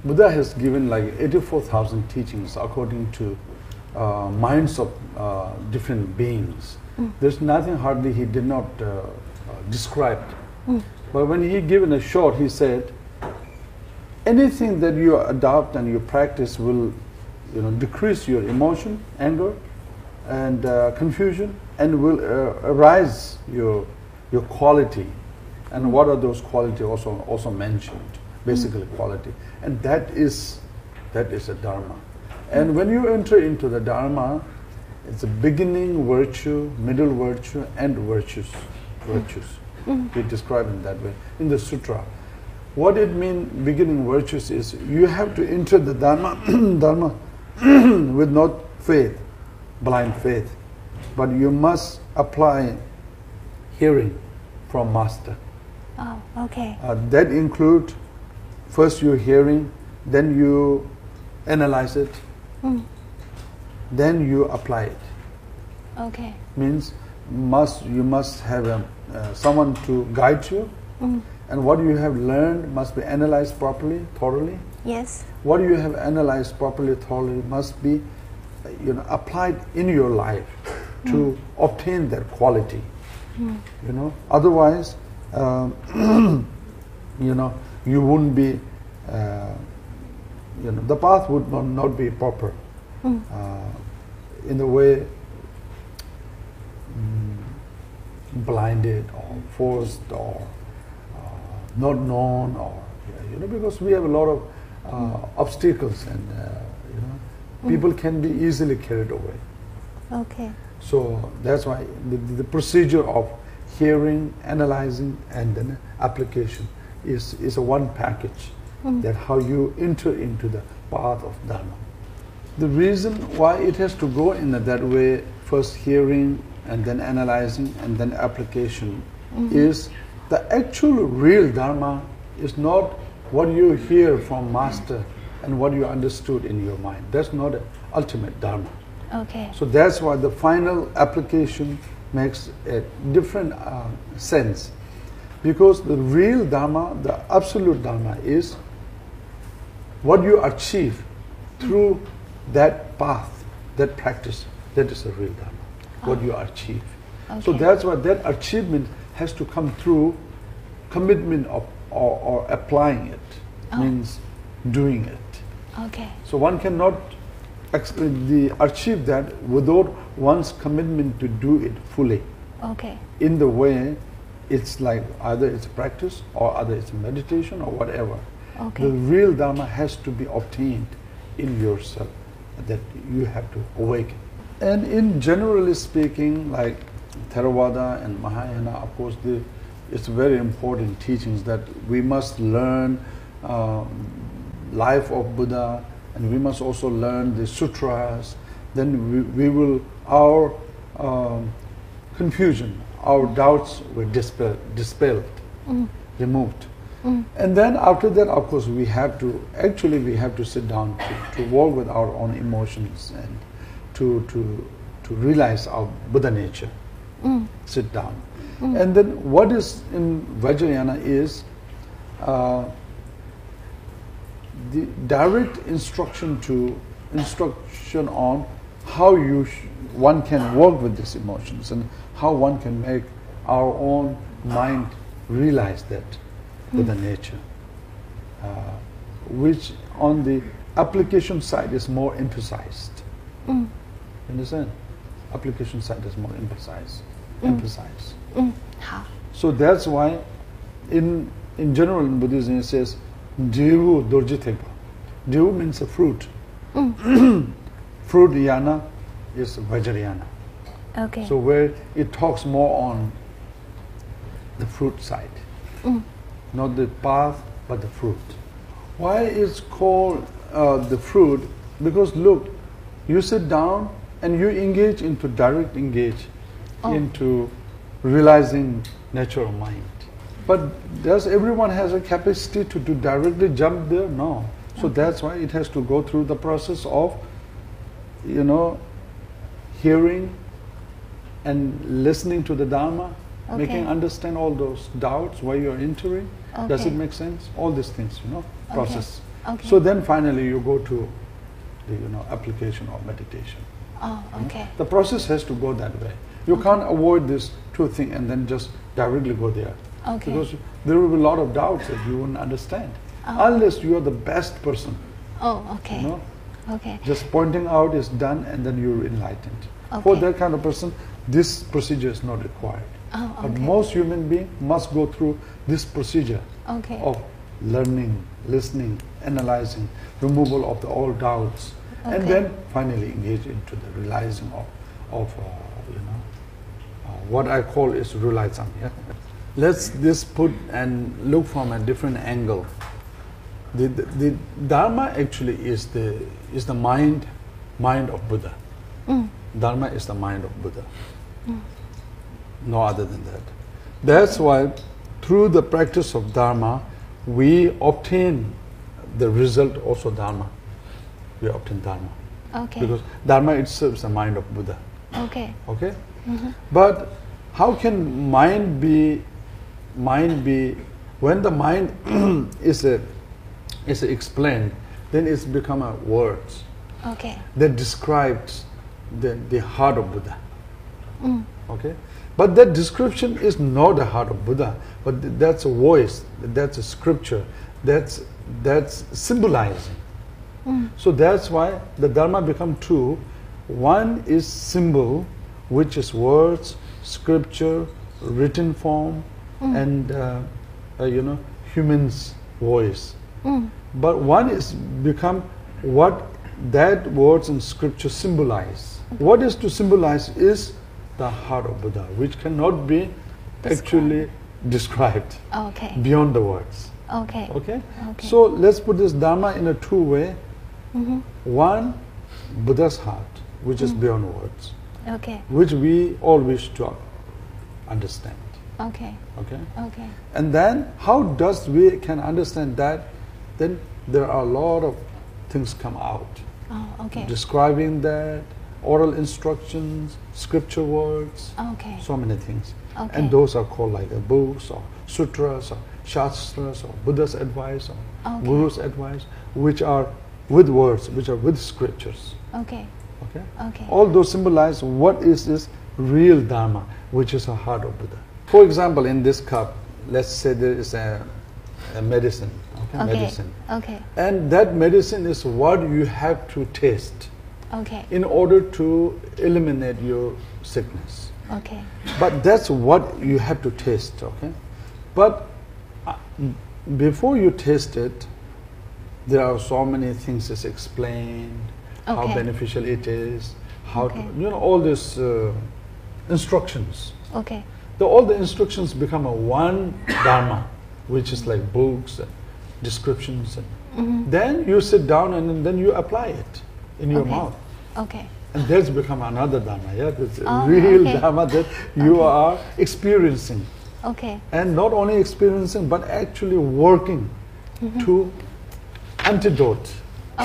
Buddha has given like 84,000 teachings according to minds of different beings. There's nothing hardly he did not describe. But when he given a short, he said, anything that you adopt and you practice will, decrease your emotion, anger, and confusion, and will arise your quality. And what are those qualities also mentioned? Basically quality. And that is a dharma. And when you enter into the dharma, it's a beginning virtue, middle virtue, and virtues. We describe it that way in the sutra. What it means, beginning virtues, is you have to enter the dharma with not faith, blind faith, but you must apply hearing from master. Oh, okay. That include first you hearing, then you analyze it, then you apply it. Okay. Means you must have someone to guide you, and what you have learned must be analyzed properly, thoroughly. Yes. What you have analyzed properly, thoroughly must be, applied in your life to obtain that quality. Otherwise, you wouldn't be, the path would not be proper. In the way blinded or forced or not known, or because we have a lot of obstacles, and people can be easily carried away. Okay. So that's why the procedure of hearing, analyzing, and then application is a one package. That how you enter into the path of Dharma. The reason why it has to go in that way, first hearing and then analyzing and then application, is the actual real Dharma is not what you hear from master and what you understood in your mind. That's not the ultimate Dharma. Okay. So that's why the final application makes a different sense. Because the real Dharma, the absolute Dharma, is what you achieve through that path, that practice. That is the real Dharma, what you achieve. Okay. So that's why that achievement has to come through commitment of or applying it, means doing it. Okay. So one cannot achieve that without one's commitment to do it fully. Okay. In the way, it's like either it's practice or either it's meditation or whatever. Okay. The real Dharma has to be obtained in yourself, that you have to awaken. And in generally speaking, like Theravada and Mahayana, of course, it's very important teachings that we must learn life of Buddha, and we must also learn the sutras. Then we will, our confusion, our doubts were dispelled, removed. And then after that, of course, we have to sit down to work with our own emotions and to realize our Buddha nature. Sit down. And then what is in Vajrayana is the direct instruction on how one can work with these emotions and how one can make our own mind realize that Buddha nature, which on the application side is more emphasized. Understand? Application side is more emphasized. So that's why in general in Buddhism it says Devu Dorjitepa. Devu means a fruit. Fruit yana is Vajrayana. Okay. So where it talks more on the fruit side. Not the path, but the fruit. Why it's called the fruit? Because look, you sit down and you engage into into realizing natural mind. But does everyone has a capacity to directly jump there? No. So that's why it has to go through the process of, hearing and listening to the Dharma, making understand all those doubts, why you are entering. Does it make sense? All these things, process. Okay. So then finally you go to the application of meditation. Oh, okay. The process has to go that way. You can't avoid this two things and then just directly go there. Okay. Because there will be a lot of doubts that you wouldn't understand. Unless you are the best person. Oh, okay. You know? Okay. Just pointing out is done and then you're enlightened. Okay. For that kind of person, this procedure is not required. Oh, But okay. most human beings must go through this procedure Okay. of learning, listening, analyzing, removal of all doubts, and Okay. then finally engage into the realizing of what I call is realizing. Yeah? Let's just put and look from a different angle. The Dharma actually is the mind of Buddha. Dharma is the mind of Buddha. No other than that. That's why through the practice of Dharma, we obtain the result also Dharma. We obtain Dharma. Okay. Because Dharma itself is the mind of Buddha. Okay. Okay? But how can mind be when the mind is explained, then it's become a words Okay. that describes the heart of Buddha. Okay? But that description is not the heart of Buddha, but that's a voice, that's a scripture, that's symbolizing. So that's why the Dharma become two. One is symbol, which is words, scripture, written form, and human's voice. But one is become what that words and scripture symbolize. What is to symbolize is the heart of Buddha, which cannot be actually described Okay. beyond the words. Okay. Okay? Okay. So let's put this Dharma in a two way. One, Buddha's heart, which is beyond words, Okay. which we all wish to understand. Okay. Okay? Okay. And then how does we can understand that? Then there are a lot of things come out. Oh, okay. Describing that, oral instructions, scripture words, Okay. so many things. Okay. And those are called like books or sutras or shastras or Buddha's advice or Okay. Guru's advice, which are with words, which are with scriptures. Okay. Okay? Okay. All those symbolize what is this real Dharma, which is the heart of Buddha. For example, in this cup, let's say there is a medicine. Okay? Okay. Medicine. Okay. And that medicine is what you have to taste Okay. in order to eliminate your sickness. Okay. But that's what you have to taste, okay? But before you taste it, there are so many things that's explained, how Okay. beneficial it is, how Okay. to, all these instructions. Okay. All the instructions become a one Dharma, which is like books and descriptions. And then you sit down and then you apply it in your Okay. mouth. Okay. And that's become another Dharma, yeah? It's a Oh, real okay. Dharma that you Okay. are experiencing. Okay. And not only experiencing, but actually working to antidote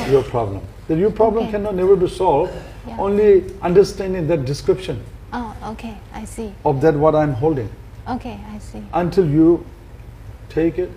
your problem. That your problem Okay. cannot never be solved, Yeah. only understanding that description Oh, okay. I see. of that what I'm holding. Okay, I see. Until you take it